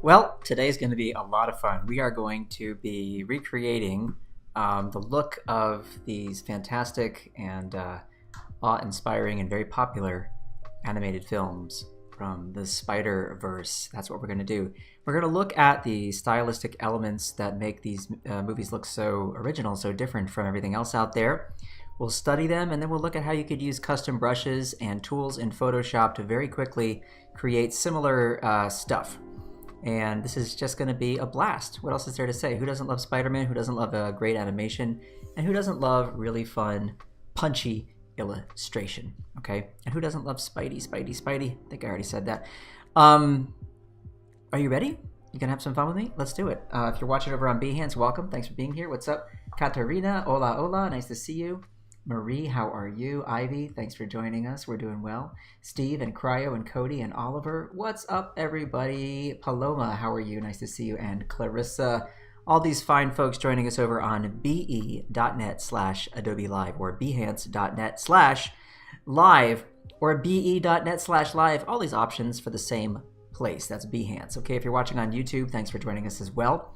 Well, today's going to be a lot of fun. We are going to be recreating the look of these fantastic and awe-inspiring and very popular animated films from the Spiderverse. That's what we're going to do. We're going to look at the stylistic elements that make these movies look so original, so different from everything else out there. We'll study them, and then we'll look at how you could use custom brushes and tools in Photoshop to very quickly create similar stuff. And this is just going to be a blast. What else is there to say? Who doesn't love Spider-Man? Who doesn't love a great animation? And who doesn't love really fun, punchy illustration? Okay? And who doesn't love Spidey? I think I already said that. Are you ready? You gonna have some fun with me? Let's do it. If you're watching over on Behance, welcome. Thanks for being here. What's up? Katarina, hola. Nice to see you. Marie, how are you? Ivy, thanks for joining us. We're doing well. Steve and Cryo and Cody and Oliver, what's up, everybody? Paloma, how are you? Nice to see you. And Clarissa, all these fine folks joining us over on be.net/Adobe Live or behance.net/live or be.net/live. All these options for the same place. That's Behance. Okay, if you're watching on YouTube, thanks for joining us as well.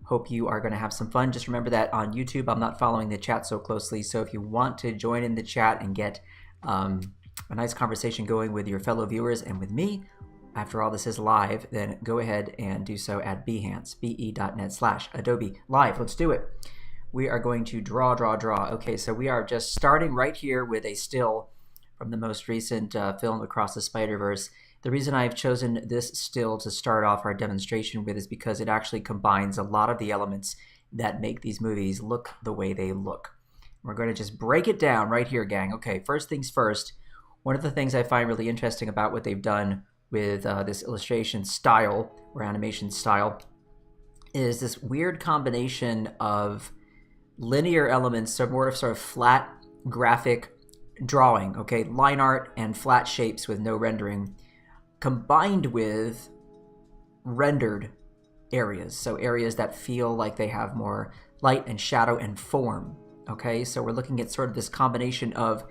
Hope you are going to have some fun. Just remember that on YouTube, I'm not following the chat so closely. So if you want to join in the chat and get a nice conversation going with your fellow viewers and with me, after all this is live, then go ahead and do so at Behance, be.net/Adobe Live. Let's do it. We are going to draw. Okay, so we are just starting right here with a still from the most recent film Across the Spider-Verse. The reason I've chosen this still to start off our demonstration with is because it actually combines a lot of the elements that make these movies look the way they look. We're going to just break it down right here, gang. Okay, first things first, one of the things I find really interesting about what they've done with this illustration style or animation style is this weird combination of linear elements, so more of sort of flat graphic drawing, okay, line art and flat shapes with no rendering, combined with rendered areas, so areas that feel like they have more light and shadow and form. Okay, so we're looking at sort of this combination of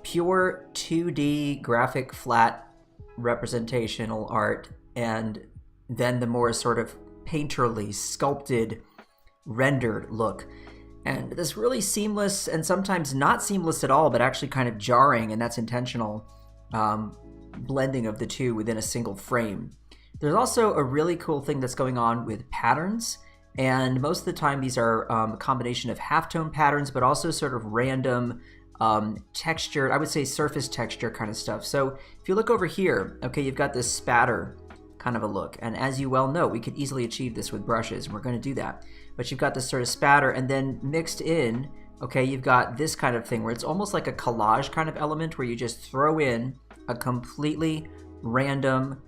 pure 2D graphic flat representational art and then the more sort of painterly sculpted rendered look. And this really seamless and sometimes not seamless at all, but actually kind of jarring, and that's intentional, blending of the two within a single frame. There's also a really cool thing that's going on with patterns, and most of the time these are a combination of halftone patterns, but also sort of random textured, I would say surface texture kind of stuff. So if you look over here, okay, you've got this spatter kind of a look, and as you well know, we could easily achieve this with brushes, and we're going to do that. But you've got this sort of spatter, and then mixed in, okay, you've got this kind of thing where it's almost like a collage kind of element where you just throw in a completely random,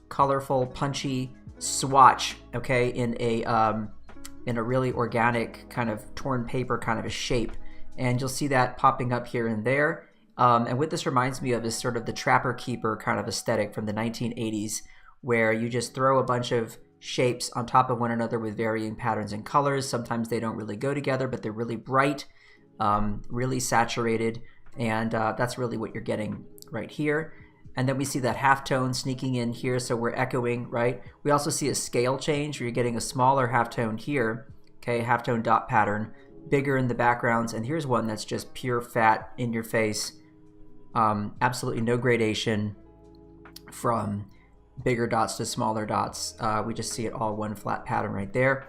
colorful, punchy swatch, okay, in a really organic kind of torn paper kind of a shape, and you'll see that popping up here and there. And what this reminds me of is sort of the Trapper Keeper kind of aesthetic from the 1980s, where you just throw a bunch of shapes on top of one another with varying patterns and colors. Sometimes they don't really go together, but they're really bright, really saturated, and that's really what you're getting right here. And then we see that halftone sneaking in here, so we're echoing, right? We also see a scale change where you're getting a smaller halftone here, okay, halftone dot pattern, bigger in the backgrounds, and here's one that's just pure fat in your face, absolutely no gradation from bigger dots to smaller dots. We just see it all one flat pattern right there.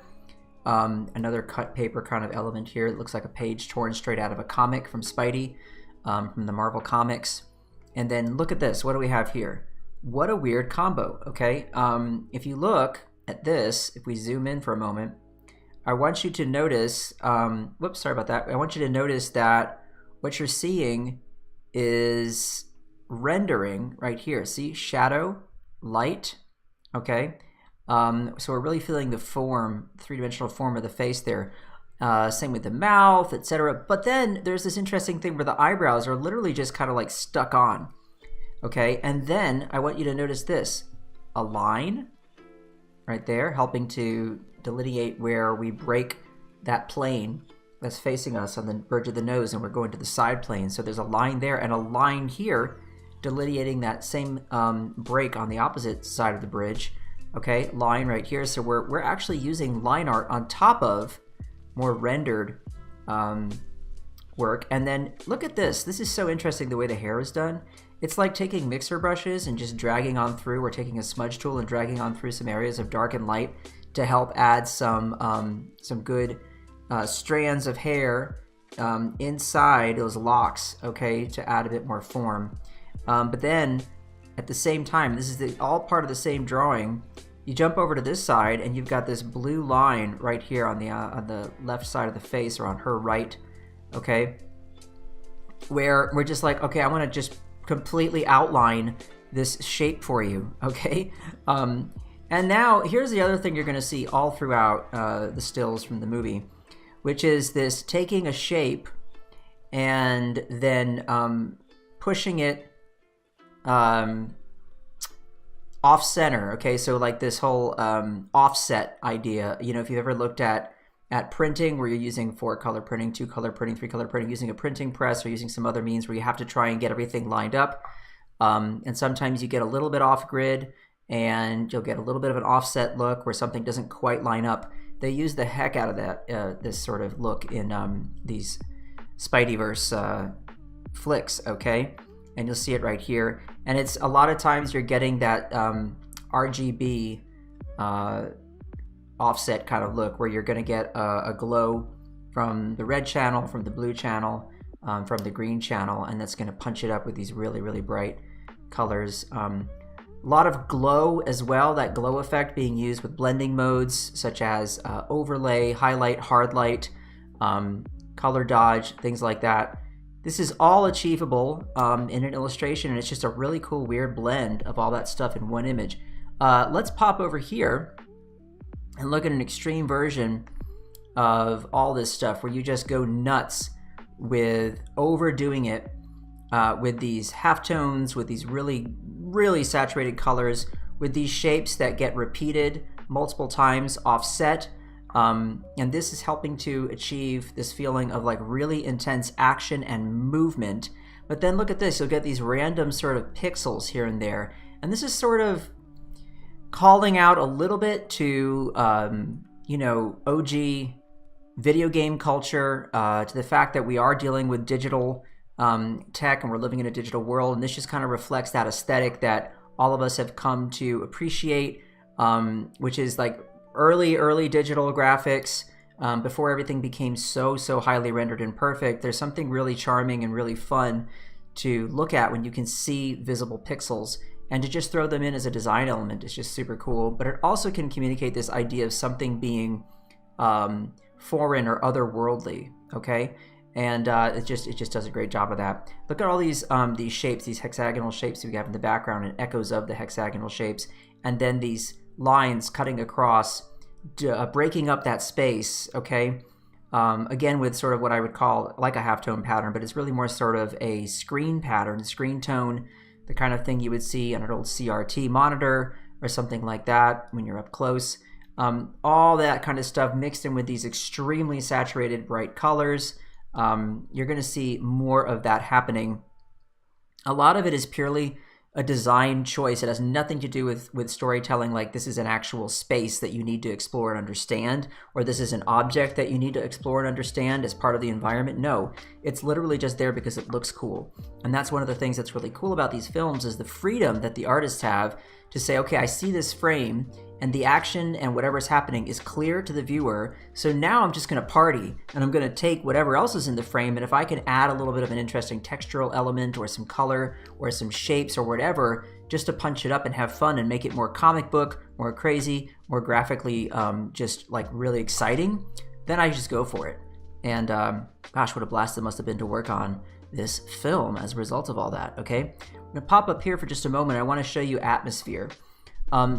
Another cut paper kind of element here. It looks like a page torn straight out of a comic from Spidey, from the Marvel Comics. And then look at this. What do we have here? What a weird combo, okay? If you look at this, if we zoom in for a moment, I want you to notice, whoops, sorry about that. I want you to notice that what you're seeing is rendering right here. See, shadow, light, okay? So we're really feeling the form, three-dimensional form of the face there. Same with the mouth, etc. But then there's this interesting thing where the eyebrows are literally just kind of like stuck on, okay? And then I want you to notice this, a line right there helping to delineate where we break that plane that's facing us on the bridge of the nose and we're going to the side plane. So there's a line there and a line here delineating that same break on the opposite side of the bridge. okay, line right here. So we're actually using line art on top of more rendered work. And then look at this. This is so interesting the way the hair is done. It's like taking mixer brushes and just dragging on through, or taking a smudge tool and dragging on through some areas of dark and light to help add some good strands of hair inside those locks, okay, to add a bit more form. But then at the same time, this is all part of the same drawing. You jump over to this side and you've got this blue line right here on the left side of the face, or on her right, okay, where we're just like, okay, I want to just completely outline this shape for you, okay? And now here's the other thing you're going to see all throughout the stills from the movie, which is this taking a shape and then pushing it off center, okay? So like this whole offset idea, you know, if you've ever looked at printing where you're using 4-color printing, 2-color printing, 3-color printing, using a printing press or using some other means where you have to try and get everything lined up. And sometimes you get a little bit off grid and you'll get a little bit of an offset look where something doesn't quite line up. They use the heck out of that, this sort of look in these Spiderverse flicks, okay? And you'll see it right here. And it's a lot of times you're getting that RGB offset kind of look where you're going to get a glow from the red channel, from the blue channel, from the green channel, and that's going to punch it up with these really, really bright colors. A lot of glow as well, that glow effect being used with blending modes such as overlay, highlight, hard light, color dodge, things like that. This is all achievable in an illustration, and it's just a really cool, weird blend of all that stuff in one image. Let's pop over here and look at an extreme version of all this stuff where you just go nuts with overdoing it with these halftones, with these really, really saturated colors, with these shapes that get repeated multiple times offset. And this is helping to achieve this feeling of like really intense action and movement. But then look at this, you'll get these random sort of pixels here and there. And this is sort of calling out a little bit to, you know, OG video game culture, to the fact that we are dealing with digital tech and we're living in a digital world. And this just kind of reflects that aesthetic that all of us have come to appreciate, which is like early digital graphics, before everything became so highly rendered and perfect. There's something really charming and really fun to look at when you can see visible pixels, and to just throw them in as a design element is just super cool. But it also can communicate this idea of something being foreign or otherworldly, okay? And it just does a great job of that. Look at all these shapes, these hexagonal shapes we have in the background, and echoes of the hexagonal shapes, and then these lines cutting across, breaking up that space, okay? Again, with sort of what I would call like a halftone pattern, but it's really more sort of a screen pattern, screen tone, the kind of thing you would see on an old CRT monitor or something like that when you're up close. All that kind of stuff mixed in with these extremely saturated bright colors. You're going to see more of that happening. A lot of it is purely a design choice. It has nothing to do with storytelling, like this is an actual space that you need to explore and understand, or this is an object that you need to explore and understand as part of the environment. No, it's literally just there because it looks cool. And that's one of the things that's really cool about these films, is the freedom that the artists have to say, okay, I see this frame and the action and whatever's happening is clear to the viewer, so now I'm just going to party and I'm going to take whatever else is in the frame, and if I can add a little bit of an interesting textural element or some color or some shapes or whatever, just to punch it up and have fun and make it more comic book, more crazy, more graphically just like really exciting, then I just go for it. And gosh, what a blast it must have been to work on this film as a result of all that, okay? I'm going to pop up here for just a moment. I want to show you atmosphere.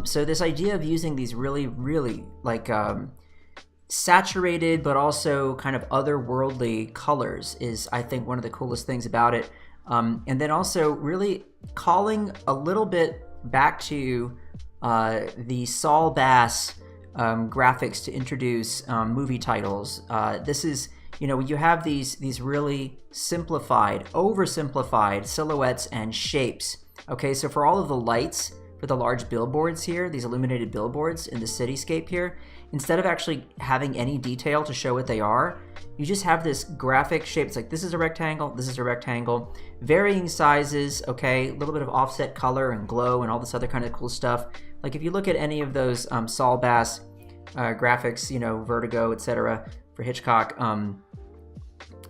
So this idea of using these really, really like saturated but also kind of otherworldly colors is, I think, one of the coolest things about it. And then also really calling a little bit back to the Saul Bass graphics to introduce movie titles. This is, you know, you have these really simplified, oversimplified silhouettes and shapes. Okay, so for all of the lights, for the large billboards here, these illuminated billboards in the cityscape here, instead of actually having any detail to show what they are, you just have this graphic shape. It's like, this is a rectangle, this is a rectangle, varying sizes, okay, a little bit of offset color and glow and all this other kind of cool stuff. Like if you look at any of those Saul Bass graphics, you know, Vertigo, etc., for Hitchcock,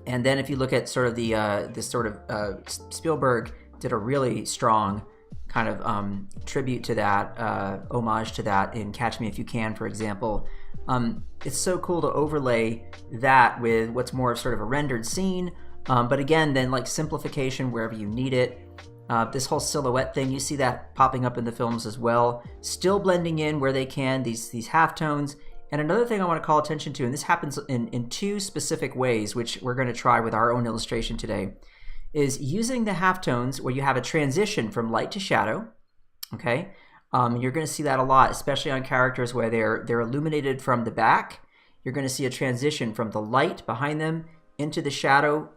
and then if you look at sort of the this sort of Spielberg did a really strong kind of tribute to that, homage to that in Catch Me If You Can, for example. It's so cool to overlay that with what's more of sort of a rendered scene, but again, then like simplification wherever you need it. This whole silhouette thing, you see that popping up in the films as well. Still blending in where they can, these halftones. And another thing I want to call attention to, and this happens in two specific ways, which we're going to try with our own illustration today, is using the halftones where you have a transition from light to shadow, okay? You're going to see that a lot, especially on characters where they're illuminated from the back. You're going to see a transition from the light behind them into the shadow,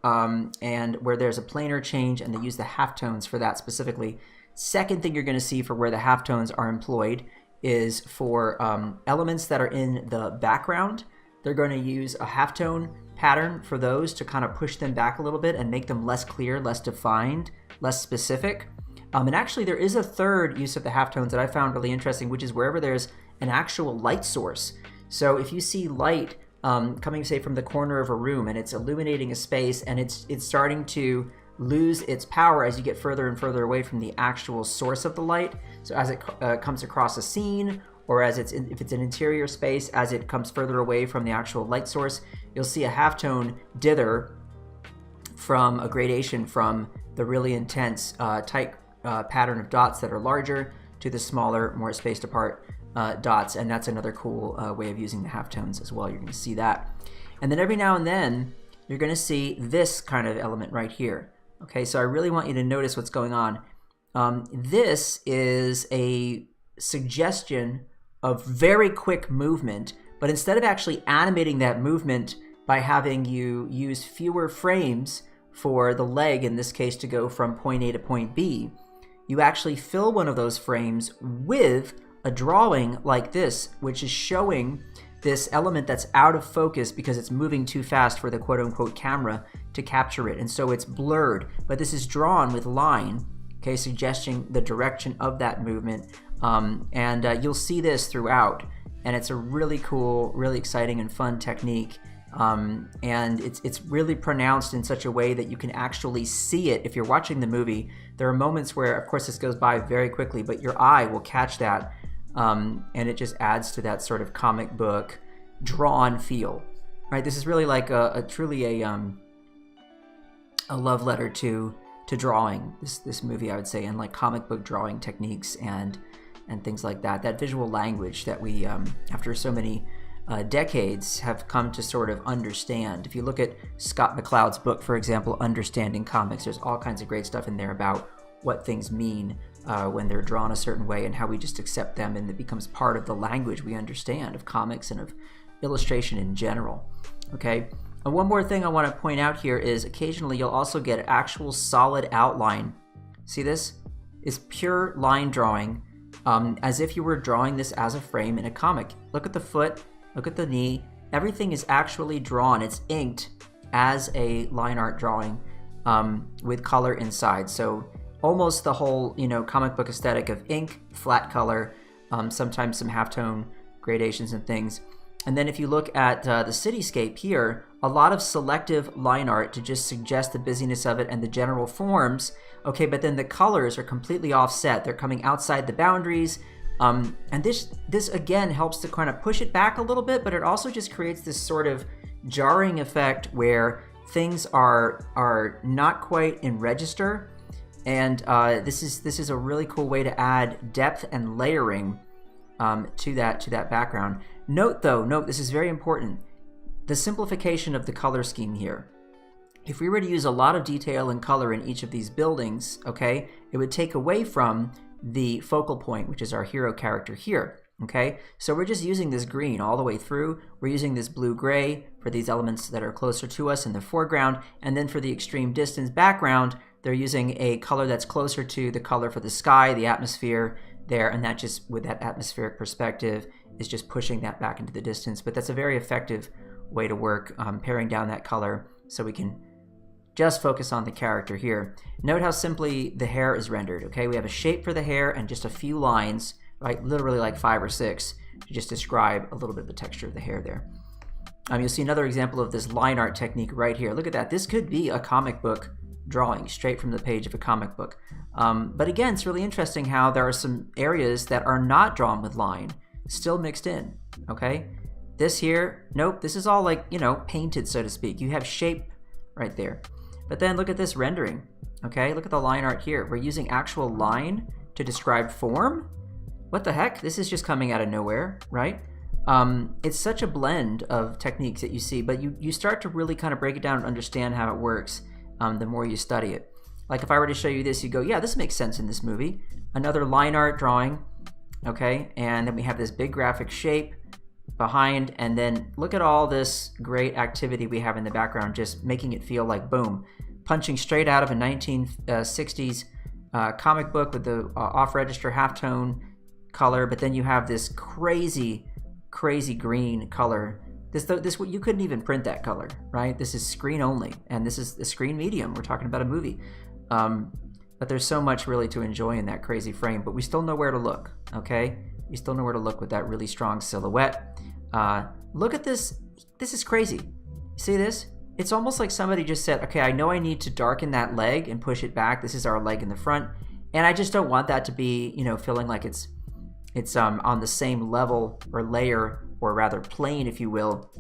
and where there's a planar change, and they use the halftones for that specifically. Second thing you're going to see for where the halftones are employed is for elements that are in the background. They're going to use a halftone pattern for those to kind of push them back a little bit and make them less clear, less defined, less specific. And actually there is a third use of the halftones that I found really interesting, which is wherever there's an actual light source. So if you see light coming, say, from the corner of a room, and it's illuminating a space, and it's starting to lose its power as you get further and further away from the actual source of the light. So as it comes across a scene, or as if it's an interior space, as it comes further away from the actual light source, you'll see a halftone dither from a gradation from the really intense tight pattern of dots that are larger to the smaller, more spaced apart dots. And that's another cool way of using the halftones as well. You're going to see that. And then every now and then, you're going to see this kind of element right here. Okay, so I really want you to notice what's going on. This is a suggestion of very quick movement, but instead of actually animating that movement by having you use fewer frames for the leg, in this case, to go from point A to point B, you actually fill one of those frames with a drawing like this, which is showing this element that's out of focus because it's moving too fast for the quote-unquote camera to capture it. And so it's blurred, but this is drawn with line, okay, suggesting the direction of that movement. You'll see this throughout, and it's a really cool, really exciting and fun technique. And it's really pronounced in such a way that you can actually see it. If you're watching the movie, there are moments where, of course, this goes by very quickly, but your eye will catch that. And it just adds to that sort of comic book drawn feel, right? This is really like truly a love letter to drawing, this movie, I would say, and like comic book drawing techniques and things like that. That visual language that we, after so many decades, have come to sort of understand. If you look at Scott McCloud's book, for example, Understanding Comics, there's all kinds of great stuff in there about what things mean when they're drawn a certain way and how we just accept them, and it becomes part of the language we understand of comics and of illustration in general. Okay, and one more thing I want to point out here is occasionally you'll also get actual solid outline. See this? It's pure line drawing, as if you were drawing this as a frame in a comic. Look at the foot, look at the knee, everything is actually drawn. It's inked as a line art drawing with color inside. So almost the whole, comic book aesthetic of ink, flat color, sometimes some halftone gradations and things. And then if you look at the cityscape here, a lot of selective line art to just suggest the busyness of it and the general forms. Okay, but then the colors are completely offset. They're coming outside the boundaries. And this again helps to kind of push it back a little bit, but it also just creates this sort of jarring effect where things are not quite in register. And this is a really cool way to add depth and layering to that background. Note, this is very important, the simplification of the color scheme here. If we were to use a lot of detail and color in each of these buildings, okay, it would take away from the focal point, which is our hero character here. Okay, so we're just using this green all the way through. We're using this blue-gray for these elements that are closer to us in the foreground, and then for the extreme distance background, they're using a color that's closer to the color for the sky, the atmosphere, there, and that just, with that atmospheric perspective, is just pushing that back into the distance. But that's a very effective way to work, paring down that color so we can just focus on the character here. Note how simply the hair is rendered, okay? We have a shape for the hair and just a few lines, right? Literally like 5 or 6 to just describe a little bit of the texture of the hair there. You'll see another example of this line art technique right here. Look at that. This could be a comic book drawing straight from the page of a comic book. But again, it's really interesting how there are some areas that are not drawn with line, still mixed in, okay? This here, nope, this is all like, you know, painted, so to speak. You have shape right there. But then look at this rendering, okay? Look at the line art here. We're using actual line to describe form. What the heck? This is just coming out of nowhere, right? It's such a blend of techniques that you see, but you start to really kind of break it down and understand how it works the more you study it. Like if I were to show you this, you go, yeah, this makes sense in this movie. Another line art drawing, okay? And then we have this big graphic shape behind, and then look at all this great activity we have in the background, just making it feel like, boom, punching straight out of a 1960s comic book with the off-register halftone color, but then you have this crazy green color. This you couldn't even print that color, right? This is screen only, and this is the screen medium. We're talking about a movie. But there's so much really to enjoy in that crazy frame, but we still know where to look, okay? We still know where to look with that really strong silhouette. Look at this. This is crazy. See this? It's almost like somebody just said, okay, I know I need to darken that leg and push it back. This is our leg in the front, and I just don't want that to be, you know, feeling like it's on the same level or layer, or rather plane, if you will,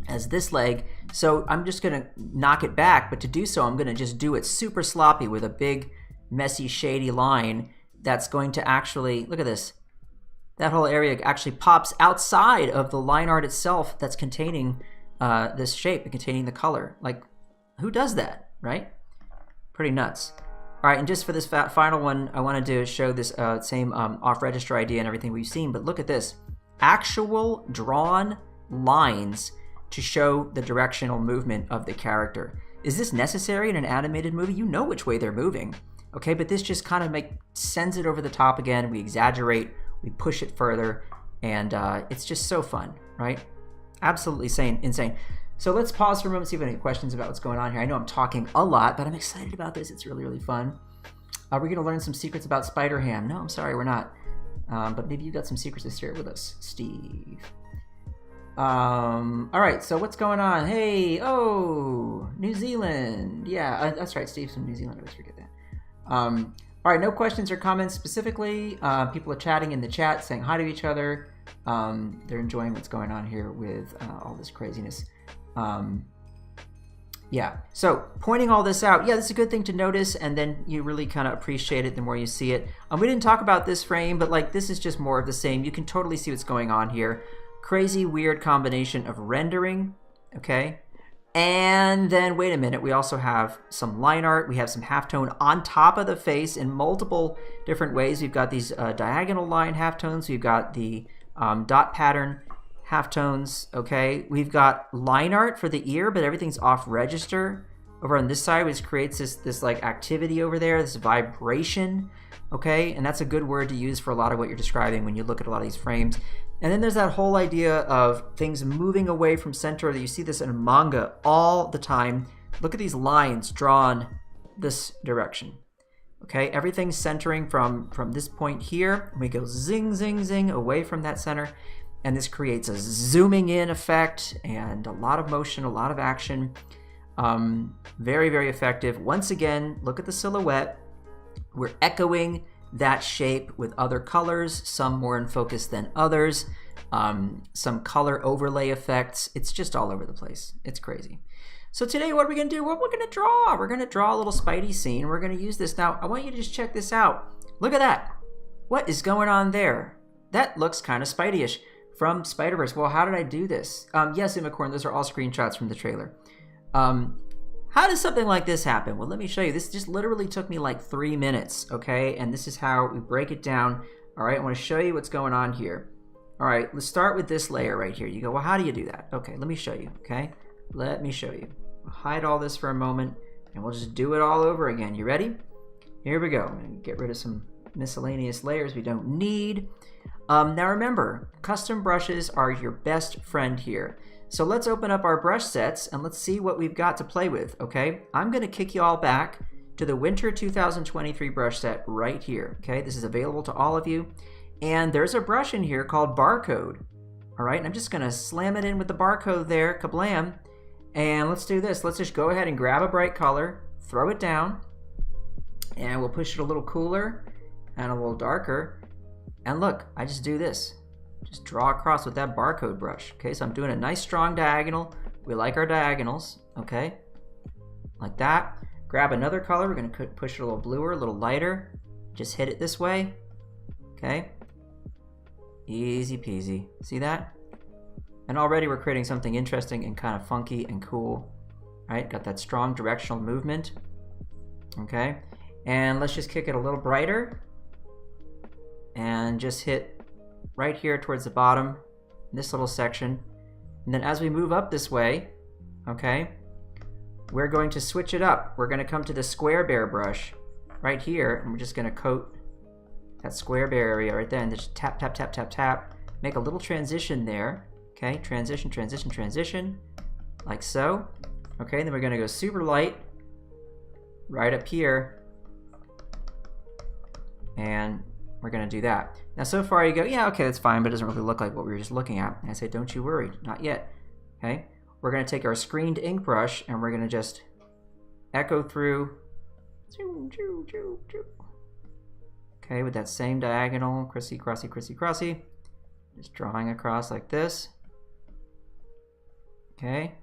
as this leg. So I'm just gonna knock it back, but to do so, I'm gonna just do it super sloppy with a big, messy, shady line that's going to actually, look at this. That whole area actually pops outside of the line art itself that's containing this shape and containing the color. Like, who does that, right? Pretty nuts. All right, and just for this final one, I wanted to show this same off-register idea and everything we've seen, but look at this. Actual drawn lines to show the directional movement of the character. Is this necessary in an animated movie? You know which way they're moving, okay? But this just kind of sends it over the top again. We exaggerate, we push it further, and it's just so fun, right? Absolutely insane. So let's pause for a moment, see if we have any questions about what's going on here. I know I'm talking a lot, but I'm excited about this. It's really, really fun. We're going to learn some secrets about Spider-Ham. No, I'm sorry, we're not. But maybe you got some secrets to share with us, Steve. All right, so what's going on? Hey, oh, New Zealand. Yeah, that's right, Steve's from New Zealand. I always forget that. All right, no questions or comments specifically. People are chatting in the chat, saying hi to each other. They're enjoying what's going on here with all this craziness. Yeah, so pointing all this out, yeah, this is a good thing to notice, and then you really kind of appreciate it the more you see it. We didn't talk about this frame, but like this is just more of the same. You can totally see what's going on here. Crazy, weird combination of rendering, okay? And then, wait a minute, we also have some line art. We have some halftone on top of the face in multiple different ways. We've got these diagonal line halftones. We've got the dot pattern halftones, okay? We've got line art for the ear, but everything's off register. Over on this side, which creates this like activity over there, this vibration, okay? And that's a good word to use for a lot of what you're describing when you look at a lot of these frames. And then there's that whole idea of things moving away from center. You see this in manga all the time. Look at these lines drawn this direction, okay? Everything's centering from this point here. We go zing, zing, zing away from that center. And this creates a zooming in effect and a lot of motion, a lot of action. Very, very effective. Once again, look at the silhouette. We're echoing that shape with other colors, some more in focus than others, some color overlay effects. It's just all over the place. It's crazy. So today, what are we going to do? Well, we're going to draw. We're going to draw a little Spidey scene. We're going to use this. Now, I want you to just check this out. Look at that. What is going on there? That looks kind of Spidey-ish. From Spiderverse. Well, how did I do this? Yes, Immacorn, those are all screenshots from the trailer. How does something like this happen? Well, let me show you. This just literally took me like 3 minutes, okay? And this is how we break it down. All right, I want to show you what's going on here. All right, let's start with this layer right here. You go, well, how do you do that? Okay, let me show you, okay? Let me show you. I'll hide all this for a moment, and we'll just do it all over again. You ready? Here we go. I'm going to get rid of some Miscellaneous layers we don't need. Now remember, custom brushes are your best friend here. So let's open up our brush sets and let's see what we've got to play with, okay? I'm gonna kick you all back to the Winter 2023 brush set right here, okay? This is available to all of you. And there's a brush in here called Barcode, all right? And I'm just gonna slam it in with the barcode there, kablam. And let's do this. Let's just go ahead and grab a bright color, throw it down, and we'll push it a little cooler and a little darker. And look, I just do this. Just draw across with that barcode brush. Okay, so I'm doing a nice strong diagonal. We like our diagonals, okay? Like that. Grab another color. We're gonna push it a little bluer, a little lighter. Just hit it this way, okay? Easy peasy. See that? And already we're creating something interesting and kind of funky and cool, right? Got that strong directional movement, okay? And let's just kick it a little brighter and just hit right here towards the bottom, this little section. And then as we move up this way, okay, we're going to switch it up. We're gonna come to the square bear brush right here, and we're just gonna coat that square bear area right there, and just tap, tap, tap, tap, tap. Make a little transition there, okay? Transition, transition, transition, like so. Okay, then we're gonna go super light right up here, and we're gonna do that. Now so far you go, yeah, okay, that's fine, but it doesn't really look like what we were just looking at. And I say, don't you worry, not yet, okay? We're gonna take our screened ink brush and we're gonna just echo through, okay, with that same diagonal, crissy, crossy, crissy, crossy. Just drawing across like this, okay?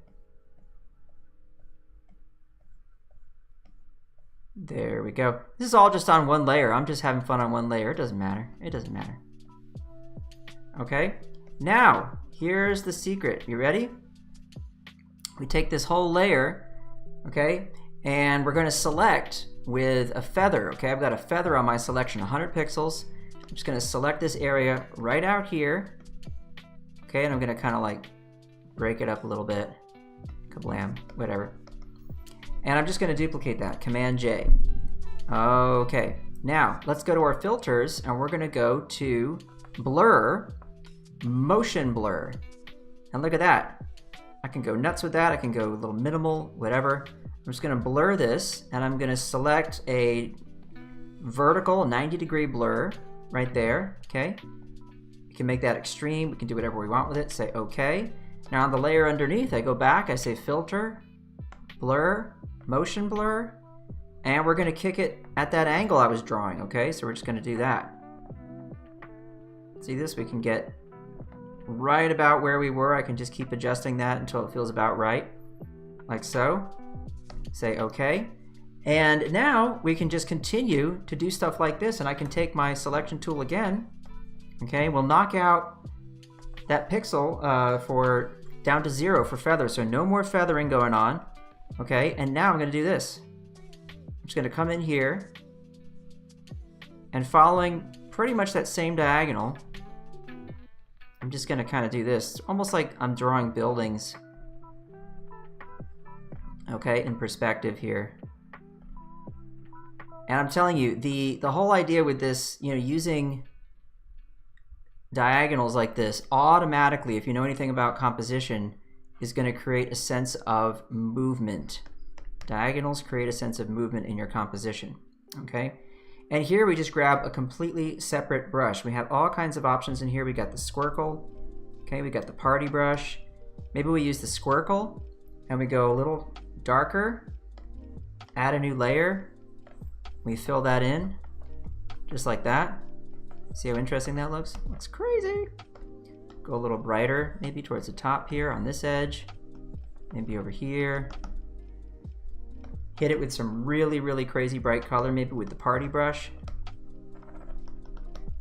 There we go. This is all just on one layer. I'm just having fun on one layer. It doesn't matter. It doesn't matter. Okay, now here's the secret. You ready? We take this whole layer, okay, and we're going to select with a feather. Okay, I've got a feather on my selection, 100 pixels. I'm just going to select this area right out here. Okay, and I'm going to kind of like break it up a little bit. Kablam, whatever. And I'm just going to duplicate that, Command J. Okay, now let's go to our filters and we're going to go to blur, motion blur. And look at that. I can go nuts with that. I can go a little minimal, whatever. I'm just going to blur this and I'm going to select a vertical 90-degree blur right there, okay? We can make that extreme. We can do whatever we want with it. Say okay. Now on the layer underneath, I go back, I say filter, blur, motion blur, and we're going to kick it at that angle I was drawing, okay? So we're just going to do that. See this? We can get right about where we were. I can just keep adjusting that until it feels about right, like so. Say okay. And now we can just continue to do stuff like this, and I can take my selection tool again, okay? We'll knock out that pixel for down to 0 for feather, so no more feathering going on. Okay, and now I'm going to do this. I'm just going to come in here and following pretty much that same diagonal, I'm just going to kind of do this, almost like I'm drawing buildings, okay, in perspective here. And I'm telling you, the whole idea with this, you know, using diagonals like this automatically, if you know anything about composition, is going to create a sense of movement. Diagonals create a sense of movement in your composition, okay? And here we just grab a completely separate brush. We have all kinds of options in here. We got the squircle, okay? We got the party brush. Maybe we use the squircle and we go a little darker, add a new layer. We fill that in, just like that. See how interesting that looks? Looks crazy. Go a little brighter, maybe towards the top here on this edge, maybe over here. Hit it with some really, really crazy bright color, maybe with the party brush.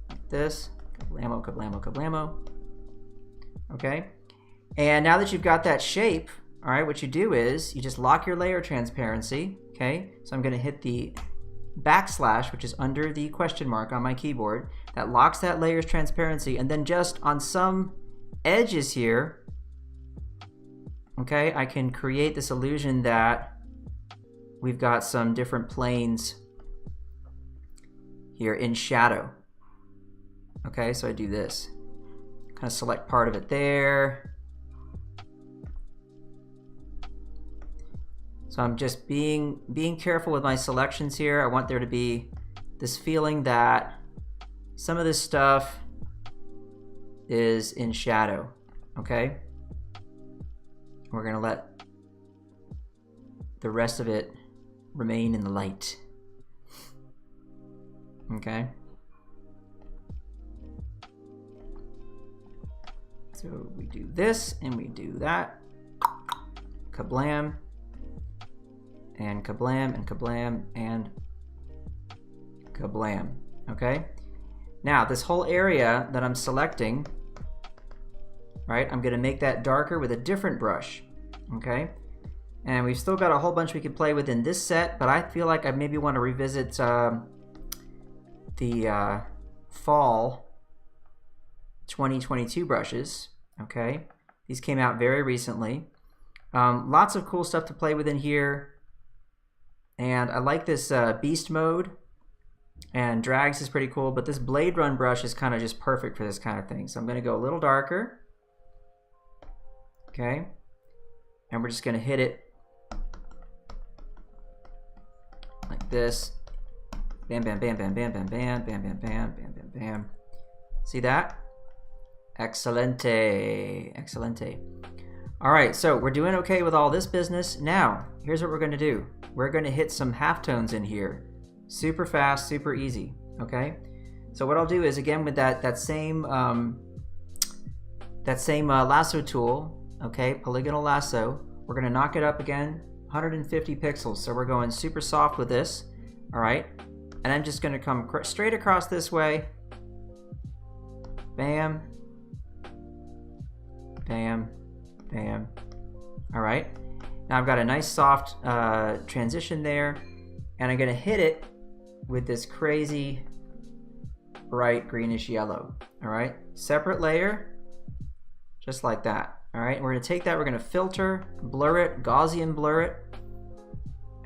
Like this, kablamo, kablamo, kablamo. Okay, and now that you've got that shape, all right, what you do is you just lock your layer transparency, okay? So I'm gonna hit the backslash, which is under the question mark on my keyboard, that locks that layer's transparency, and then just on some edges here, okay, I can create this illusion that we've got some different planes here in shadow. Okay, so I do this. Kind of select part of it there. So I'm just being careful with my selections here. I want there to be this feeling that some of this stuff is in shadow, okay? We're gonna let the rest of it remain in the light, okay? So we do this and we do that. Kablam. And kablam and kablam and kablam, okay? Now, this whole area that I'm selecting, right, I'm gonna make that darker with a different brush, okay? And we've still got a whole bunch we could play with in this set, but I feel like I maybe wanna revisit the fall 2022 brushes, okay? These came out very recently. Lots of cool stuff to play with in here. And I like this beast mode, and drags is pretty cool, but this blade run brush is kind of just perfect for this kind of thing. So I'm gonna go a little darker, okay? And we're just gonna hit it like this. Bam, bam, bam, bam, bam, bam, bam, bam, bam, bam, bam, bam, bam. See that? Excelente, excelente. All right, so we're doing okay with all this business. Now, here's what we're gonna do. We're gonna hit some halftones in here. Super fast, super easy, okay? So what I'll do is, again, with that same lasso tool, okay, polygonal lasso, we're gonna knock it up again, 150 pixels. So we're going super soft with this, all right? And I'm just gonna come straight across this way. Bam, bam, bam. All right, now I've got a nice soft transition there, and I'm gonna hit it with this crazy bright greenish yellow. All right, separate layer, just like that. All right, and we're gonna take that, we're gonna filter, blur it, Gaussian blur it,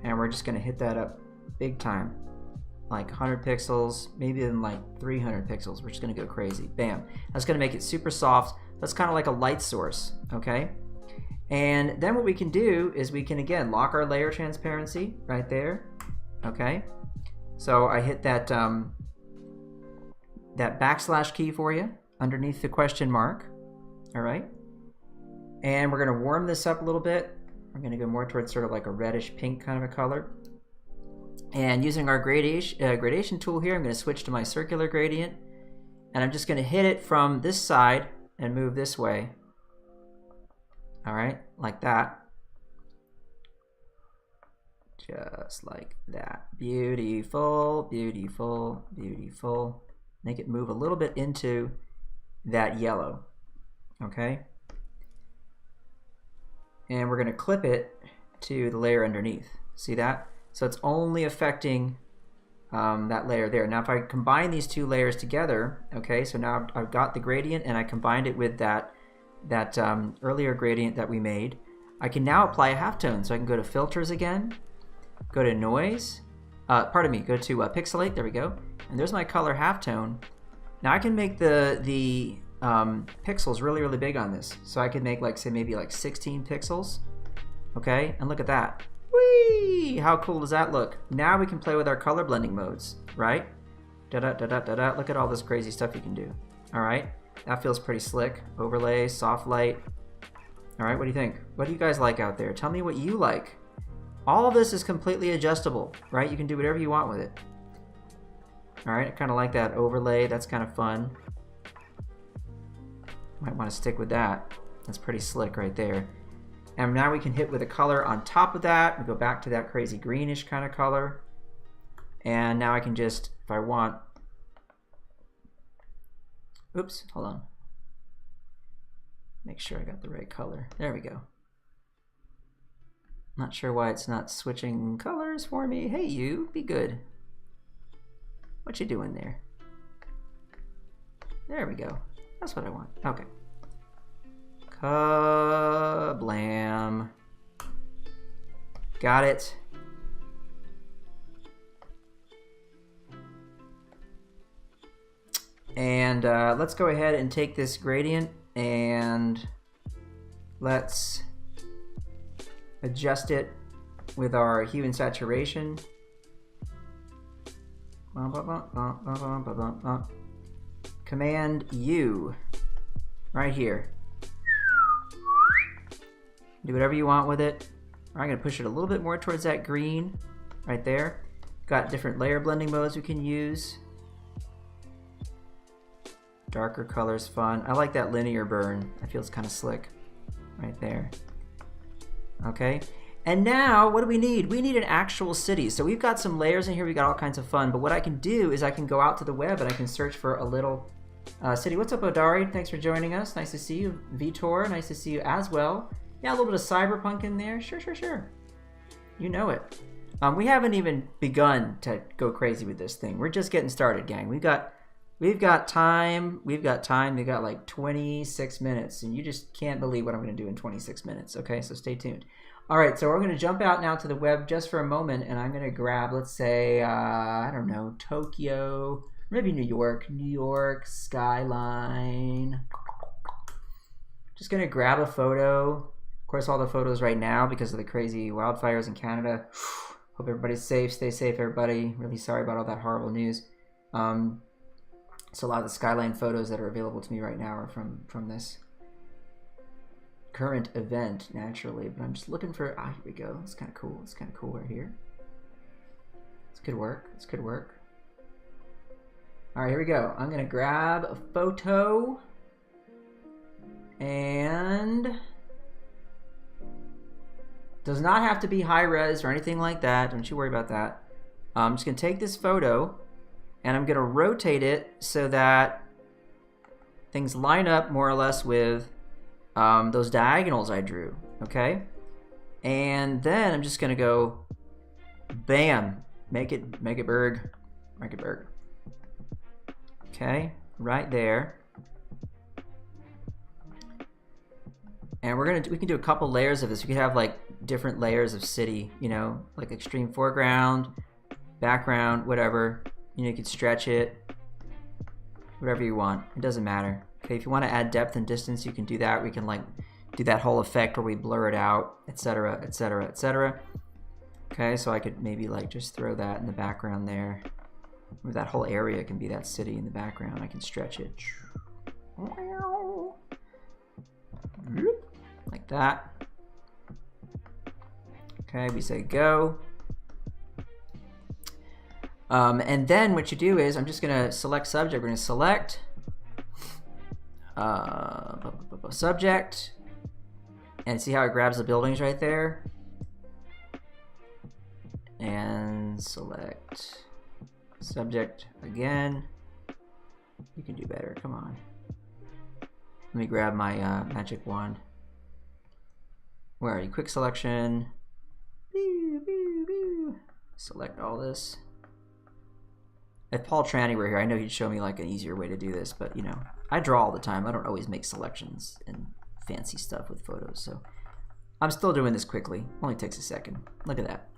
and we're just gonna hit that up big time, like 100 pixels, maybe even like 300 pixels. We're just gonna go crazy. Bam. That's gonna make it super soft. That's kind of like a light source, okay? And then what we can do is we can, again, lock our layer transparency right there, okay? So I hit that, that backslash key for you underneath the question mark, all right? And we're gonna warm this up a little bit. We're gonna go more towards sort of like a reddish pink kind of a color. And using our gradation tool here, I'm gonna switch to my circular gradient, and I'm just gonna hit it from this side and move this way. All right, like that. Just like that. Beautiful, beautiful, beautiful. Make it move a little bit into that yellow, okay? And we're gonna clip it to the layer underneath. See that? So it's only affecting that layer there. Now if I combine these two layers together, okay, so now I've got the gradient and I combined it with that earlier gradient that we made, I can now apply a halftone. So I can go to filters again, go to noise, go to pixelate, there we go. And there's my color halftone. Now I can make the pixels really, really big on this. So I could make, like, say maybe like 16 pixels, okay? And look at that. Whee! How cool does that look? Now we can play with our color blending modes, right? Da-da-da-da-da-da. Look at all this crazy stuff you can do, all right? That feels pretty slick. Overlay, soft light. All right, what do you think? What do you guys like out there? Tell me what you like. All of this is completely adjustable, right? You can do whatever you want with it. All right, I kind of like that overlay. That's kind of fun. Might want to stick with that. That's pretty slick right there. And now we can hit with a color on top of that. We go back to that crazy greenish kind of color. And now I can just, if I want, oops, hold on. Make sure I got the right color. There we go. Not sure why it's not switching colors for me. Hey, you, be good. What you doing there? There we go. That's what I want. Okay. Kablam. Got it. And let's go ahead and take this gradient and let's adjust it with our hue and saturation. Command U right here. Do whatever you want with it. I'm going to push it a little bit more towards that green right there. Got different layer blending modes we can use. Darker color's fun. I like that linear burn. That feels kind of slick right there. Okay. And now, what do we need? We need an actual city. So we've got some layers in here. We've got all kinds of fun. But what I can do is I can go out to the web and I can search for a little city. What's up, Odari? Thanks for joining us. Nice to see you. Vitor, nice to see you as well. Yeah, a little bit of cyberpunk in there. Sure, sure, sure. You know it. We haven't even begun to go crazy with this thing. We're just getting started, gang. We've got time. We've got like 26 minutes, and you just can't believe what I'm going to do in 26 minutes. Okay, so stay tuned. All right, so we're going to jump out now to the web just for a moment, and I'm going to grab, let's say, I don't know, Tokyo, maybe New York skyline. Just going to grab a photo. Of course, all the photos right now because of the crazy wildfires in Canada. Hope everybody's safe. Stay safe, everybody. Really sorry about all that horrible news. So a lot of the skyline photos that are available to me right now are from this current event, naturally, but I'm just looking for, here we go. It's kind of cool. It's kind of cool right here. This could work. This could work. All right, here we go. I'm gonna grab a photo and does not have to be high res or anything like that. Don't you worry about that. I'm just gonna take this photo and I'm gonna rotate it so that things line up more or less with those diagonals I drew, okay? And then I'm just gonna go, bam, make it burg. Okay, right there. And we can do a couple layers of this. We could have like different layers of city, you know, like extreme foreground, background, whatever. You know, you could stretch it, whatever you want. It doesn't matter. Okay, if you want to add depth and distance, you can do that. We can like do that whole effect where we blur it out, etc., etc., etc. Okay, so I could maybe like just throw that in the background there. Or that whole area can be that city in the background. I can stretch it like that. Okay, we say go. And then what you do is, I'm just gonna select subject. We're gonna select subject, and see how it grabs the buildings right there. And select subject again. You can do better, come on. Let me grab my magic wand. Where are you? Quick selection. Select all this. If Paul Tranny were here, I know he'd show me like an easier way to do this, but you know, I draw all the time. I don't always make selections and fancy stuff with photos, so I'm still doing this quickly. Only takes a second. Look at that.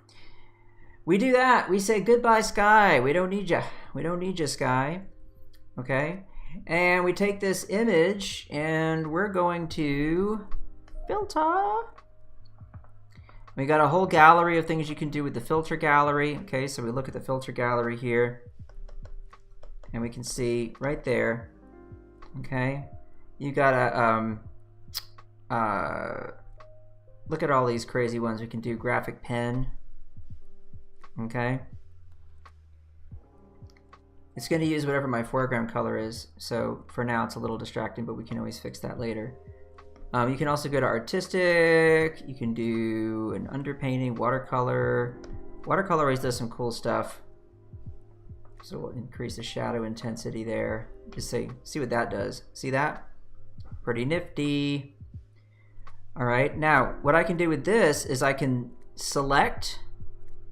We do that. We say goodbye, sky. We don't need you. We don't need you, sky. Okay? And we take this image and we're going to filter. We got a whole gallery of things you can do with the filter gallery. Okay, so we look at the filter gallery here. And we can see right there. Okay? You gotta look at all these crazy ones. We can do graphic pen. Okay? It's going to use whatever my foreground color is, so for now it's a little distracting, but we can always fix that later. You can also go to artistic. You can do an underpainting, watercolor. Watercolor always does some cool stuff. So we'll increase the shadow intensity there. Just see what that does. See that? Pretty nifty. All right, now what I can do with this is I can select,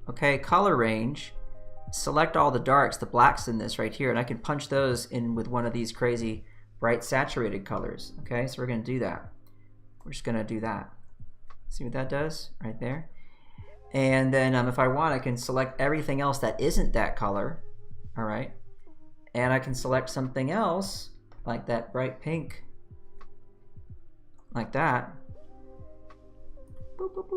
okay, color range, select all the darks, the blacks in this right here, and I can punch those in with one of these crazy bright saturated colors. Okay, so we're gonna do that. We're just gonna do that. See what that does right there? And then if I want, I can select everything else that isn't that color. All right, And I can select something else, like that bright pink, like that. Boop, boop,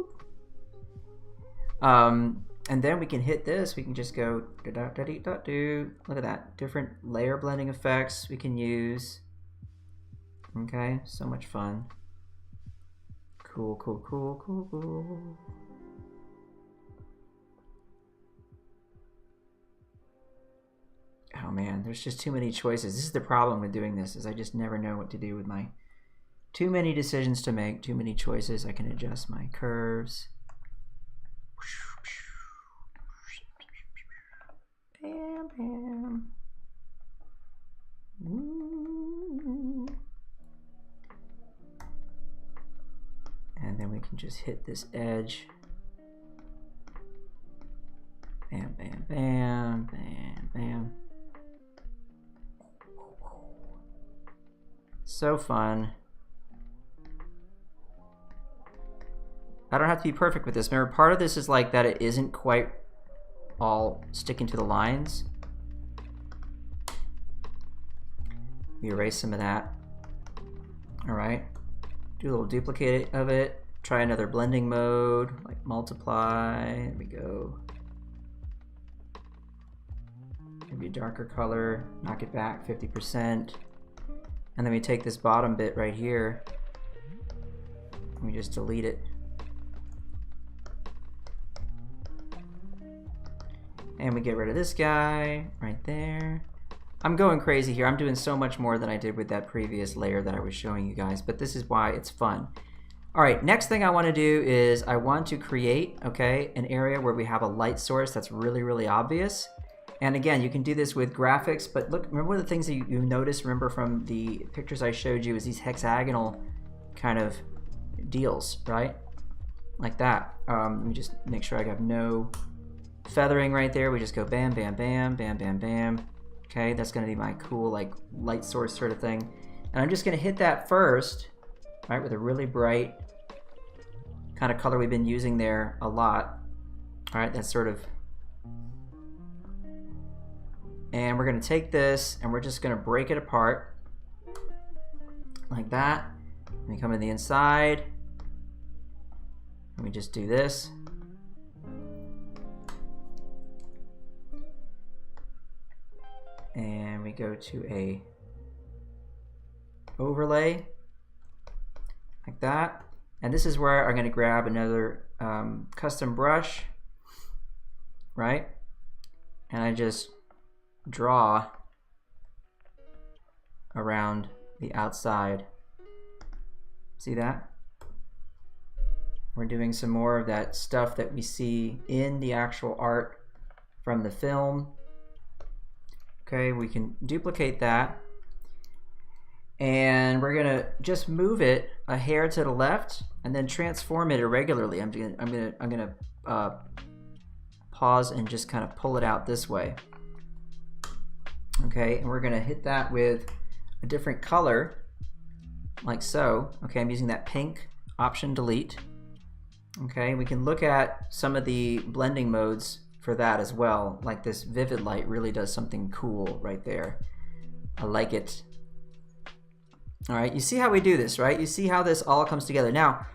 boop. And then we can hit this. We can just go do. Look at that, different layer blending effects we can use. Okay, so much fun. Cool, cool, cool, cool, cool. Oh man, there's just too many choices. This is the problem with doing this, is I just never know what to do with my too many decisions to make, too many choices. I can adjust my curves. Bam, bam. And then we can just hit this edge. Bam, bam, bam, bam, bam. So fun. I don't have to be perfect with this. Remember, part of this is like that it isn't quite all sticking to the lines. We erase some of that. All right. Do a little duplicate of it. Try another blending mode, like multiply. There we go. Maybe a darker color. Knock it back 50%. And then we take this bottom bit right here. And we just delete it. And we get rid of this guy right there. I'm going crazy here. I'm doing so much more than I did with that previous layer that I was showing you guys, but this is why it's fun. All right, next thing I want to do is I want to create, okay, an area where we have a light source that's really, really obvious. And again, you can do this with graphics, but look, remember one of the things that you noticed, remember from the pictures I showed you, is these hexagonal kind of deals, right? Like that. Let me just make sure I have no feathering right there. We just go bam, bam, bam, bam, bam, bam. Okay, that's gonna be my cool like light source sort of thing. And I'm just gonna hit that first, right, with a really bright kind of color we've been using there a lot. All right, that's sort of, and we're gonna take this and we're just gonna break it apart like that. And we come in the inside and we just do this. And we go to a overlay like that. And this is where I'm going to grab another custom brush, right? And I just draw around the outside. See that? We're doing some more of that stuff that we see in the actual art from the film. Okay, we can duplicate that, and we're gonna just move it a hair to the left, and then transform it irregularly. I'm gonna pause and just kind of pull it out this way. Okay, and we're gonna hit that with a different color, like so. Okay, I'm using that pink. Option delete. Okay, we can look at some of the blending modes for that as well. Like this vivid light really does something cool right there. I like it. All right, you see how we do this, right? You see how this all comes together. Now,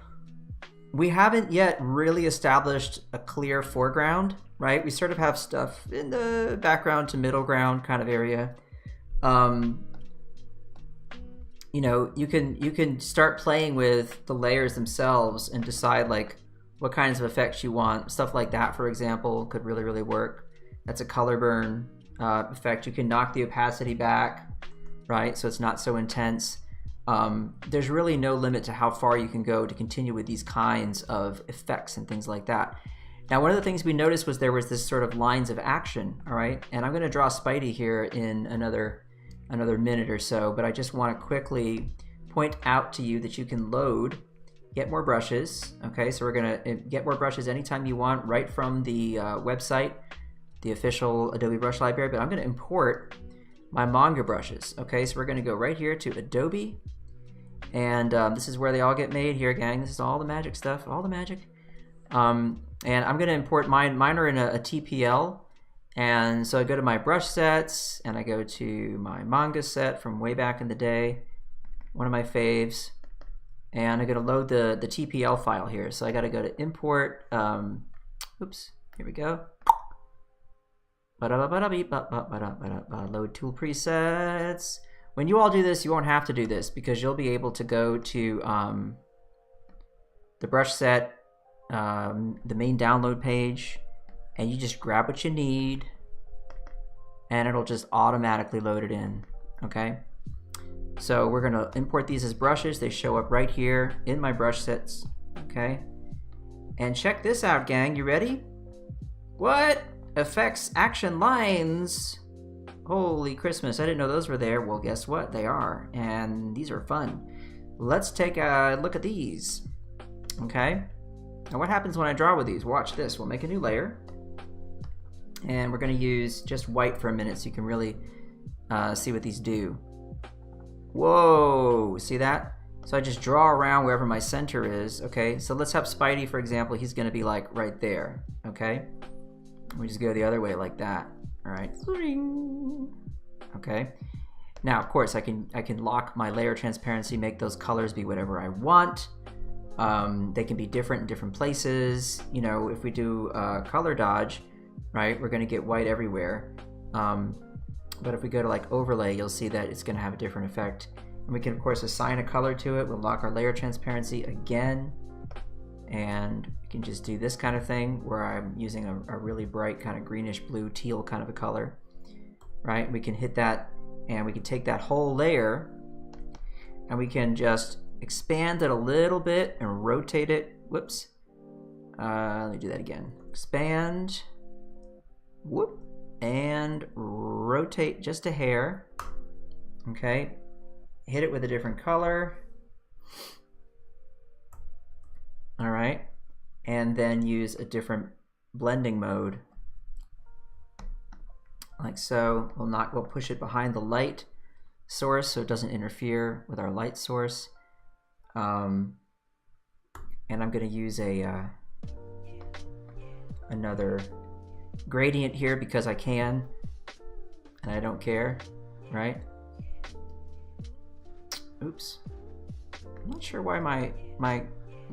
we haven't yet really established a clear foreground, right? We sort of have stuff in the background to middle ground kind of area. You know, you can start playing with the layers themselves and decide like what kinds of effects you want. Stuff like that, for example, could really, really work. That's a color burn effect. You can knock the opacity back, right? So it's not so intense. There's really no limit to how far you can go to continue with these kinds of effects and things like that. Now, one of the things we noticed was there was this sort of lines of action, all right? And I'm gonna draw Spidey here in another minute or so, but I just wanna quickly point out to you that you can load get more brushes. Okay, so we're gonna get more brushes anytime you want right from the website, the official Adobe brush library, but I'm gonna import my manga brushes. Okay, so we're gonna go right here to Adobe, and this is where they all get made here, gang. This is all the magic stuff, all the magic. And I'm gonna import mine. Mine are in a TPL, And so I go to my brush sets, and I go to my manga set from way back in the day, one of my faves, and I'm going to load the TPL file here. So I got to go to import, oops, here we go. Load tool presets. When you all do this, you won't have to do this because you'll be able to go to the brush set, the main download page, and you just grab what you need and it'll just automatically load it in. Okay, so we're gonna import these as brushes. They show up right here in my brush sets. Okay, and check this out, gang. You ready? What? Effects, action lines. Holy Christmas, I didn't know those were there. Well, guess what? They are, and these are fun. Let's take a look at these. Okay, now what happens when I draw with these? Watch this. We'll make a new layer, and we're going to use just white for a minute so you can really see what these do. Whoa, see that? So I just draw around wherever my center is. Okay, so let's have Spidey, for example. He's going to be like right there. Okay, we just go the other way like that. All right. Okay. Now, of course, I can lock my layer transparency, make those colors be whatever I want. They can be different in different places. You know, if we do color dodge, right, we're going to get white everywhere. But if we go to like overlay, you'll see that it's going to have a different effect. And we can, of course, assign a color to it. We'll lock our layer transparency again. And we can just do this kind of thing where I'm using a really bright kind of greenish blue teal kind of a color, right? We can hit that and we can take that whole layer and we can just expand it a little bit and rotate it. Whoops. Let me do that again. Expand, whoop, and rotate just a hair. Okay. Hit it with a different color. All right, and then use a different blending mode, like so. We'll push it behind the light source so it doesn't interfere with our light source. And I'm going to use another gradient here because I can, and I don't care, right? Oops, I'm not sure why my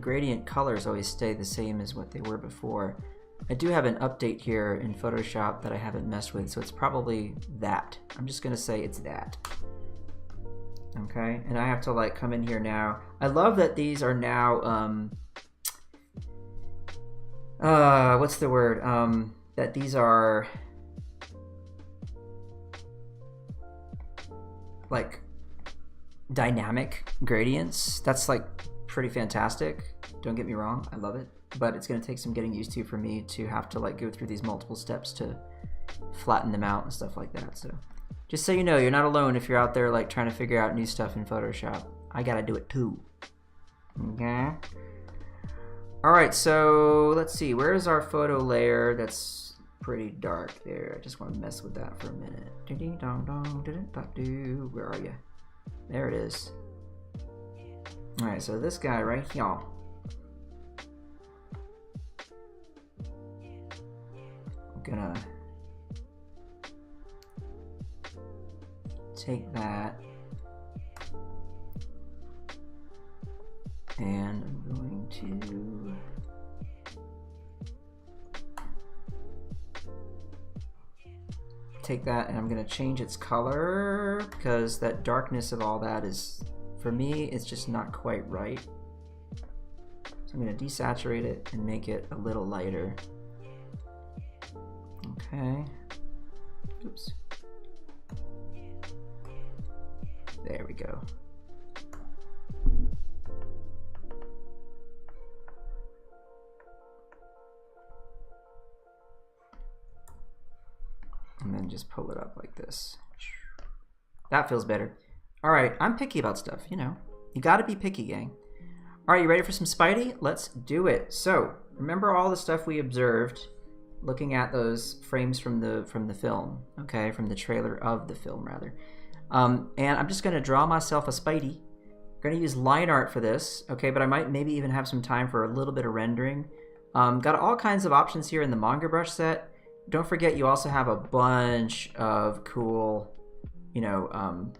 gradient colors always stay the same as what they were before. I do have an update here in Photoshop that I haven't messed with, so it's probably that. I'm just gonna say it's that. Okay, and I have to like come in here now. I love that these are now what's the word? That these are like dynamic gradients. That's like pretty fantastic. Don't get me wrong, I love it, but it's going to take some getting used to for me to have to like go through these multiple steps to flatten them out and stuff like that. So just so you know, you're not alone if you're out there like trying to figure out new stuff in Photoshop. I gotta do it too. Okay. All right, so let's see, where's our photo layer that's pretty dark there? I just want to mess with that for a minute. Where are you? There it is. All right, so this guy right here. I'm gonna take that and I'm going to take that and I'm going to change its color because that darkness of all that is, for me, it's just not quite right. So I'm going to desaturate it and make it a little lighter. Okay. Oops. There we go. And then just pull it up like this. That feels better. All right, I'm picky about stuff, you know. You gotta be picky, gang. All right, you ready for some Spidey? Let's do it. So, remember all the stuff we observed looking at those frames from the film, okay? From the trailer of the film, rather. And I'm just gonna draw myself a Spidey. I'm gonna use line art for this, okay? But I might maybe even have some time for a little bit of rendering. Got all kinds of options here in the manga brush set. don't forget you also have a bunch of cool, you know,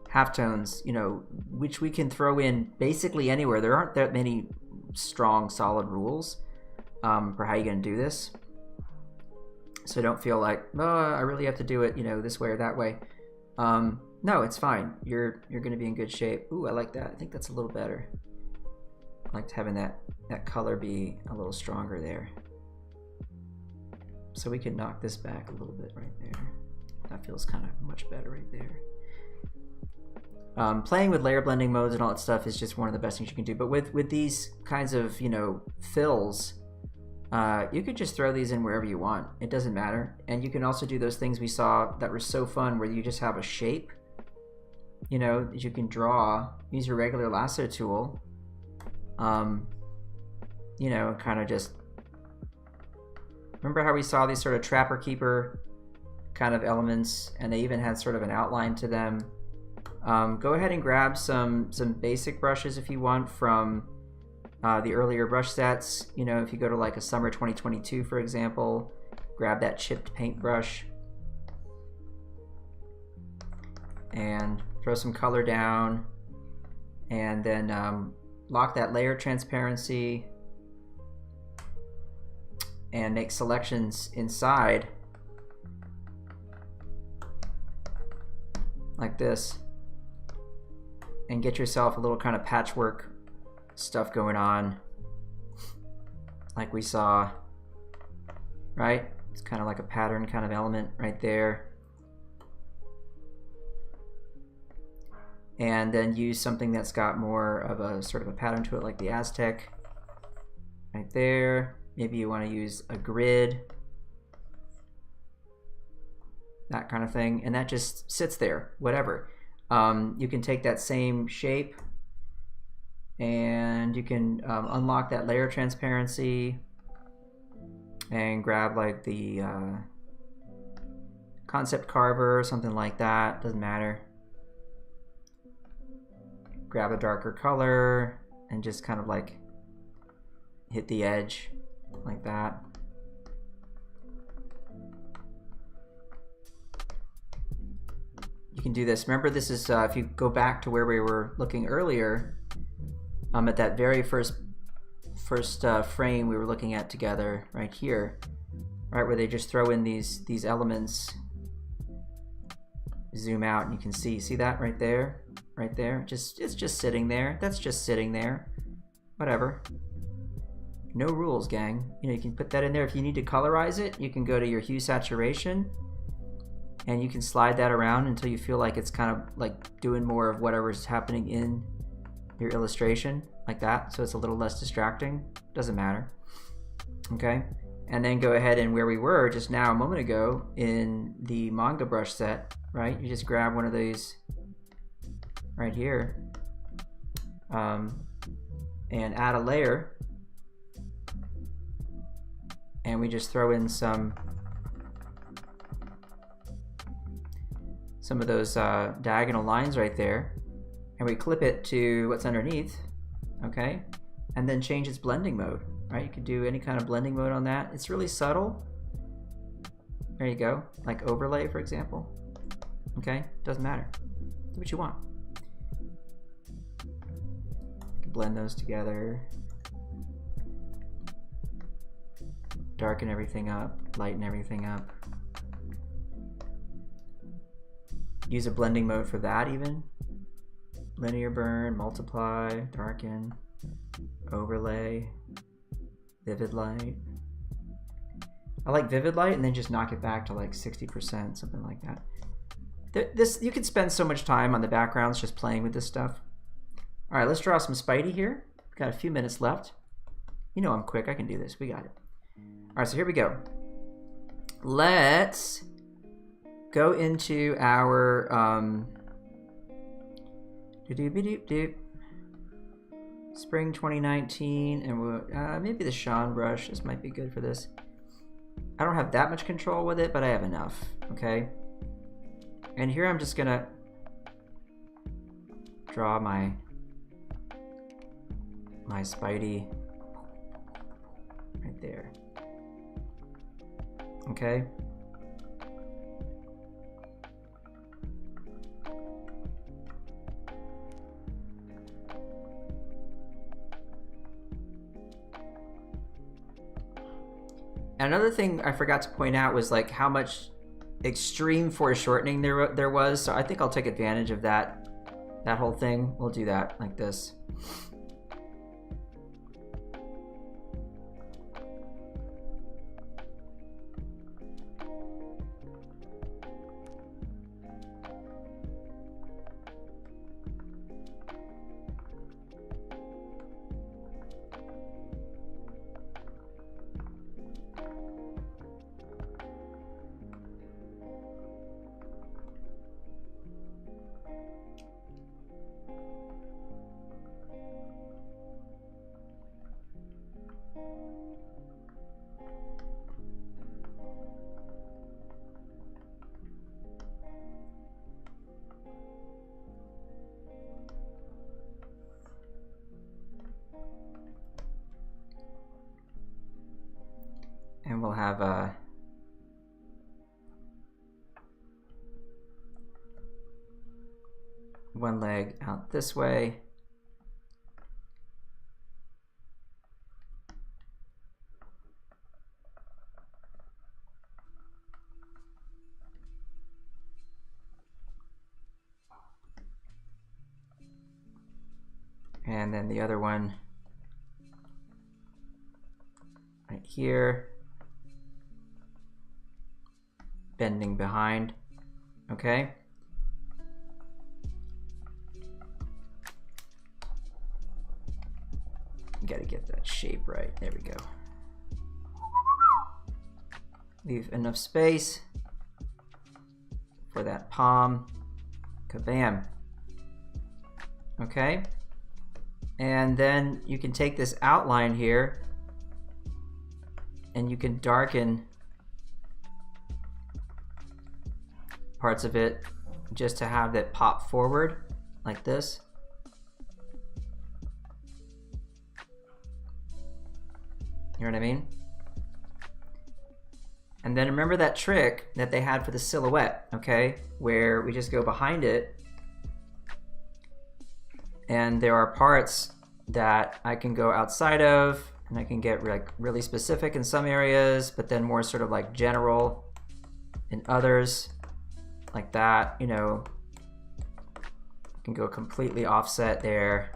halftones, you know, which we can throw in basically anywhere. There aren't that many strong, solid rules for how you're going to do this. So don't feel like, oh, I really have to do it, you know, this way or that way. No, it's fine. You're going to be in good shape. Ooh, I like that. I think that's a little better. I liked having that color be a little stronger there. So we can knock this back a little bit right there. That feels kind of much better right there. Playing with layer blending modes and all that stuff is just one of the best things you can do. But with these kinds of, you know, fills, you could just throw these in wherever you want. It doesn't matter. And you can also do those things we saw that were so fun where you just have a shape, you know, that you can draw. Use your regular lasso tool, you know, kind of just... Remember how we saw these sort of trapper keeper kind of elements, and they even had sort of an outline to them. Go ahead and grab some basic brushes if you want from the earlier brush sets. You know, if you go to like a summer 2022, for example, grab that chipped paintbrush and throw some color down, and then lock that layer transparency and make selections inside like this, and get yourself a little kind of patchwork stuff going on like we saw, right? It's kind of like a pattern kind of element right there. And then use something that's got more of a sort of a pattern to it, like the Aztec right there. Maybe you want to use a grid, that kind of thing, and that just sits there, whatever. You can take that same shape and you can unlock that layer transparency and grab like the concept carver or something like that, doesn't matter. Grab a darker color and just kind of like hit the edge like that. You can do this. Remember, this is if you go back to where we were looking earlier, at that very first frame we were looking at together, right here, right where they just throw in these elements. Zoom out and you can see that right there, right there. It's just sitting there. That's just sitting there. Whatever. No rules, gang. You know, you can put that in there. If you need to colorize it, you can go to your hue saturation and you can slide that around until you feel like it's kind of like doing more of whatever's happening in your illustration, like that, so it's a little less distracting. Doesn't matter. Okay, and then go ahead and where we were just now a moment ago in the manga brush set, right? You just grab one of these right here and add a layer, and we just throw in some of those diagonal lines right there, and we clip it to what's underneath, okay? And then change its blending mode, right? You could do any kind of blending mode on that. It's really subtle. There you go, like overlay, for example. Okay, doesn't matter. Do what you want. You can blend those together. Darken everything up, lighten everything up. Use a blending mode for that even. Linear burn, multiply, darken, overlay, vivid light. I like vivid light and then just knock it back to like 60%, something like that. This, you could spend so much time on the backgrounds just playing with this stuff. All right, let's draw some Spidey here. We've got a few minutes left. You know I'm quick, I can do this, we got it. All right, so here we go. Let's go into our spring 2019, and we'll maybe the Sean brush. This might be good for this. I don't have that much control with it, but I have enough. Okay, and here I'm just gonna draw my Spidey right there. okay? Another thing I forgot to point out was like how much extreme foreshortening there was. So I think I'll take advantage of that whole thing. We'll do that like this. And we'll have one leg out this way. And then the other one right here, bending behind, okay? You gotta get that shape right. There we go. Leave enough space for that palm. Kabam. Okay? And then you can take this outline here and you can darken parts of it just to have that pop forward like this. You know what I mean? And then remember that trick that they had for the silhouette, okay? Where we just go behind it and there are parts that I can go outside of and I can get like really specific in some areas, but then more sort of like general in others, like that, you know. I can go completely offset there.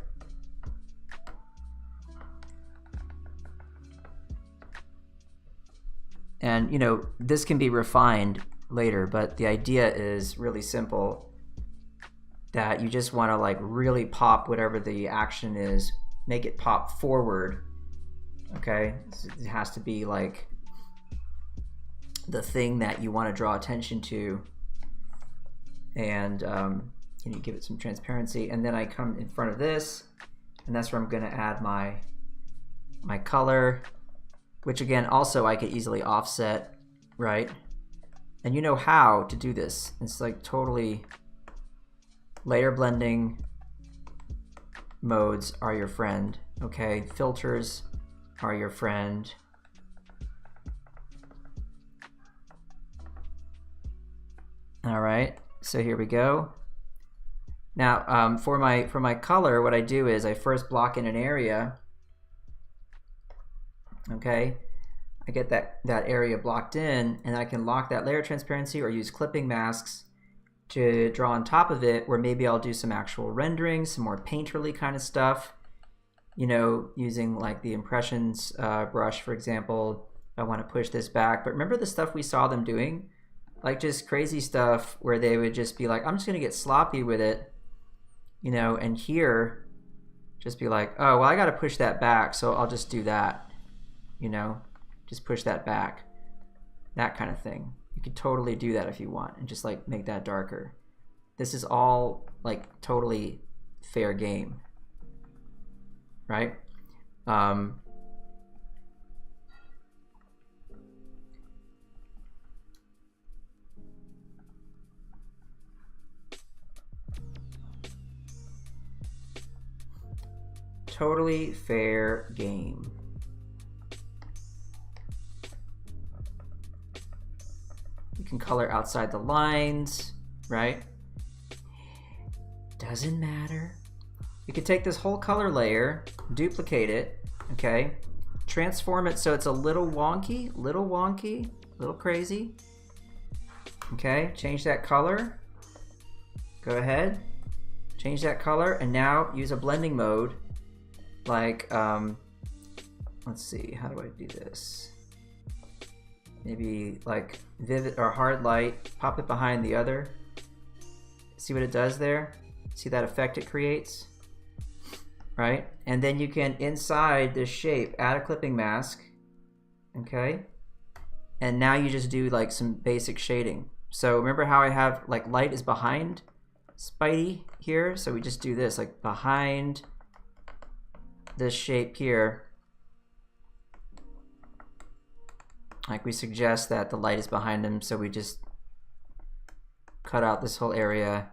And you know, this can be refined later, but the idea is really simple, that you just want to like really pop whatever the action is, make it pop forward, okay? It has to be like the thing that you want to draw attention to, and you give it some transparency. And then I come in front of this, and that's where I'm going to add my color, which again also I could easily offset, right? And you know how to do this. It's like totally layer blending modes are your friend, okay? Filters are your friend. All right, so here we go. Now for my color, what I do is I first block in an area. Okay, I get that area blocked in, and I can lock that layer transparency or use clipping masks to draw on top of it, where maybe I'll do some actual rendering, some more painterly kind of stuff, you know, using like the impressions brush, for example. I want to push this back. But remember the stuff we saw them doing? Like just crazy stuff where they would just be like, I'm just going to get sloppy with it, you know, and here just be like, oh, well, I got to push that back, so I'll just do that. You know, just push that back, that kind of thing. You could totally do that if you want, and just like make that darker. This is all like totally fair game, right? Totally fair game. can color outside the lines, right? Doesn't matter. You could take this whole color layer, duplicate it, okay? Transform it so it's a little wonky, little crazy. Okay, change that color. Go ahead, change that color, and now use a blending mode. Like, let's see, how do I do this? Maybe like vivid or hard light, pop it behind the other. See what it does there? See that effect it creates? Right? And then you can, inside this shape, add a clipping mask, okay? And now you just do like some basic shading. So remember how I have like light is behind Spidey here? So we just do this, like behind this shape here. Like we suggest that the light is behind him, so we just cut out this whole area.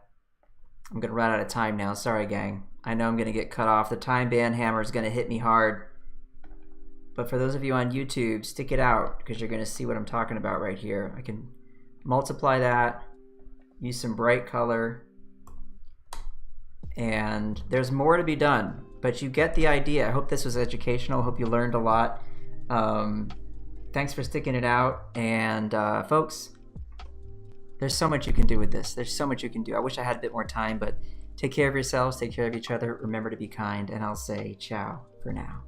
I'm gonna run out of time now, sorry gang. I know I'm gonna get cut off. The time ban hammer is gonna hit me hard. But for those of you on YouTube, stick it out because you're gonna see what I'm talking about right here. I can multiply that, use some bright color, and there's more to be done, but you get the idea. I hope this was educational. I hope you learned a lot. Thanks for sticking it out, and folks, there's so much you can do with this. There's so much you can do. I wish I had a bit more time, but take care of yourselves, take care of each other, remember to be kind, and I'll say ciao for now.